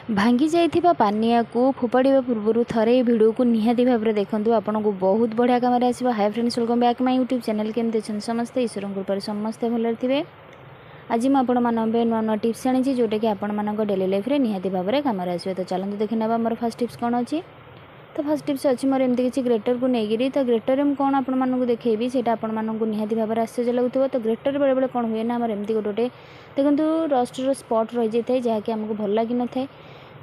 भांगी जाइथिबा पानिया को फोपाड़ा पूर्व थे भिडियो को निहाती भाव में देखूँ आपन को बहुत बढ़िया कम आसो। Hi friends, welcome back my YouTube channel. केमती अच्छे समस्ते ईश्वर कृपा समस्ते भल थे। आज मुझे नुआ नुआ टिप्स आनी जोटा कि आपण डेली लाइफ में निहाती भाव में कम आसो। तो चलते देखी ना मोर फर्स्ट टिप्स कौन अच्छी। तो फर्स्ट टिप्स अच्छी मोर एमती किसी ग्रेटर को लेकिन तो ग्रेटर में कौन आपको देखी से निहाती भाव में आश्चर्य लगुव। तो ग्रेटर बेले बेले कौन हुए ना एमती गोटे देखो रस्टर स्पट रही जाए जहाँकि आमको भल लगी न था।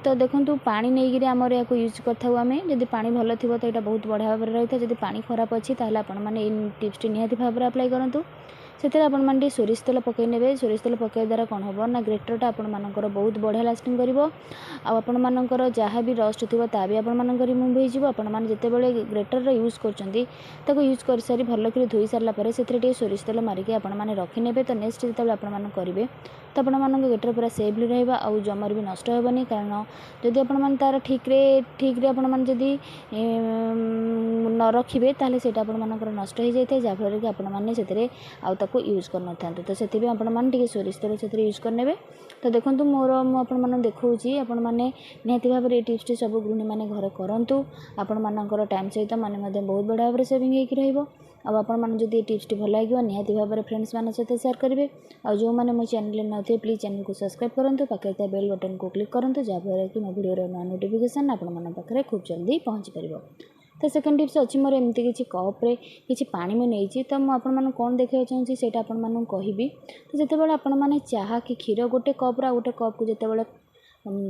तो देखो पानी नहीं आमर या यूज करूँ आम जब पानी भल थी तो यहाँ बहुत बढ़िया भाव में रही है। जब पानी खराब अच्छी ताल आपने टिप्स निहाती भाव में अप्लाई करूँ। से आपने सोरिष तेल पकई ने। सोरिष तेल पकड़ द्वारा कौन हम ना ग्रेटरटा आपर बहुत बढ़िया लास्टिंग कर जहाँ भी रस्ट थी ता भी आप रिमूव हो। जितेबाला ग्रेटर यूज कर यूज कर सारी भल कि धोई सारापर से सोरिष तेल मारिक आपने रखिने। तो नेक्स्ट जो आपने करेंगे तो आप ग्रेटर पूरा सेफली रहा और जमर भी नष्ट हेनी। कारण जदि आप तार ठीक आपड़ी न रखिए ताल से नष्ट हो जाए जहाँफल कि आपने आपको यूज करना था। तो से आपने सोरिष तेल से यूज करने। तो देखो मोर मुझे देखा आपने निहाती भाव में टिप्स टी सब गृहिणी मैंने घर करूँ। आपण टाइम सहित मैंने बहुत बढ़िया भाव में सेविंग होती टिप्स टी भल लगे निहाती भाव में फ्रेंड्स मान सहित शेयर करेंगे। और जो मैंने मो चैनल न थे प्लीज चैनल को सब्सक्राइब करूँ। पाखे बेल बटन को क्लिक करूँ जहाँफल कि मो वीडियो नुआ नोटिफिकेशन आपे खूब जल्दी पहुँची पार। तो सेकेंड टिप्स अच्छी मोर एमती किसी कप्रे किसी पानी में नहीं तो मुझे कौन देखा चाहिए से कहि। तो जितेबाला आपने चाह कि क्षीर गोटे कप्रे गोटे कप को जितेबाला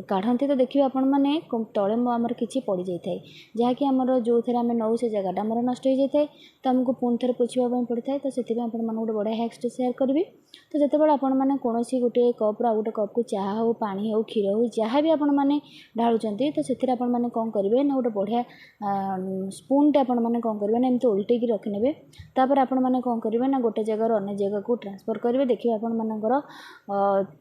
काढ़ती तो देखिए आपण मैंने तले आमर कि पड़ जाए जहाँकि आमर जो थे आम नौ से जगह आमर नष्ट हो जाए। तो आमको पुणी थे पोछापी पड़ता है। तो से गोटे बढ़िया हैक्स शेयर करी। तो जितेबाला आपने कौन गोटे कप्रे गोटे कप को चाह हो पानी हो क्षीर हो जहाँ भी आपने ढालुंट तो से आपने कौन करेंगे ना गोटे बढ़िया स्पूनटे आपने कौन करेंगे ना एमती उल्टेक रखिने। तापर आपने कौन करेंगे ना गोटे जगह अन्य जगह को ट्रांसफर करेंगे। देखिए आपर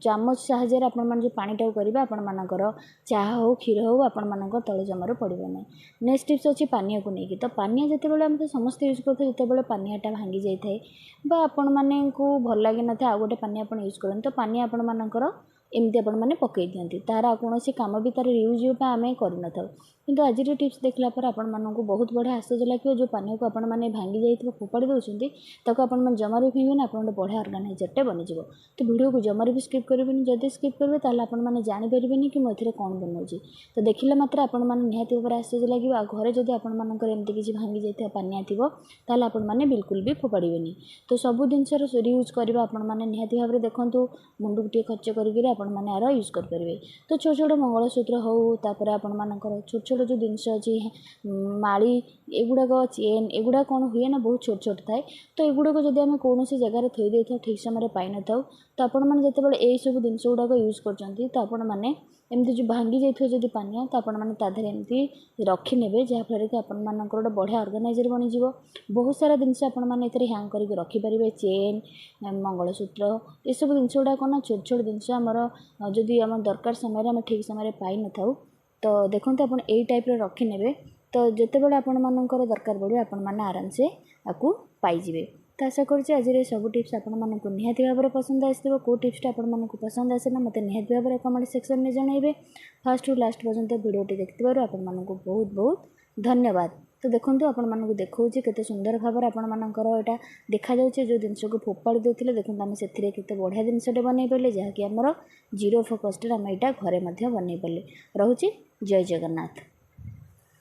चामच साहाଯ୍य आपने जो पानीटा करेंगे मानकर चाह हो क्षीर हो आपण तले जमार पड़ो ना। नेक्स्ट टिप्स अच्छी पानी को लेकिन। तो पानी जितेबाला आम समस्त यूज करते जितेबाला पानीटा भांगी जाए आपण मैंने को भल लगी न था गोटे पानी आप यूज करें। तो पानी आपणकर एमती आपने पकई दिखती तार कौन कम भी तार यूज आम कर किंतु आज टिप्स देखला पर आपको बहुत बढ़िया आश्चर्य लगे। जो पानी को आपने भांगी जाइए फोपाड़ी दौरान ताको आपने जमार भी फेंगे आप बढ़िया अर्गानाइजरटे बनीज। तो वीडियो को जमार भी स्किप करेंगे। जब स्किप करेंगे ताल आपने जानीपारे कि मुझे कौन बनाऊँगी। तो देखला मात्र आपने निहाती भाव में आश्चर्य लगे। आ घरे जब आपर एमती किसी भांगी जाइए पानिया थी ताल आपने बिल्कुल भी फोपाड़े। तो सब जिनसर यूज करवा आपने निहाती भाव में देखूँ मुंड को टे खर्च करके आपने यार यूज करेंगे। तो छोट छोट मंगलसूत्र हो तापर आपर छोट छोट जो जिनस अच्छी माली एगुड़ाक चेन एगुड़ा कौन हुए ना बहुत छोट छोट थाए। तो एगुड़ाक जब आम कौन जगार थी दे ठीक समय पाई न था तो आपने यही सब जिनस गुड़ाक यूज कर आपने एमती जो भांगी जाइए जब पानिया तो आपने तादेह एमती रखिने जहाँफल कि आपंकर गोटे बढ़िया अर्गानाइजर बनीज। बहुत सारा जिनस आपने हैंग करके रखिपारे चेन मंगलसूत्र ये सब जिनस गुड़ाक ना छोट छोट जिनस आमर जदि आम दरकार समय आम ठीक समय पाई न था। तो देखो आप टाइप रखिने। तो जितेबाला आपर दरकार पड़े आपने आराम से आपको पाइबे। तो आशा करुँचे आज सब टिप्स आपको निहाती भाव में पसंद आसो। कौ टिप्सटा आपको पसंद आसे ना मत निहाती भाव में कमेंट सेक्शन में जनइबे। फर्स्ट टू लास्ट पर्यंत वीडियोटी देखिबार आपको बहुत बहुत धन्यवाद। तो देखो आपको देखा केते सुंदर भाव में आपर यहाँ देखा जाऊँचे जो जिनस को फोपाड़ी देते देखो आम से केते बढ़िया जिनसटे बनई पारे जहाँकि आमर जीरो फोकस आम यहाँ घरे बनई पारे। रोचे जय जगन्नाथ।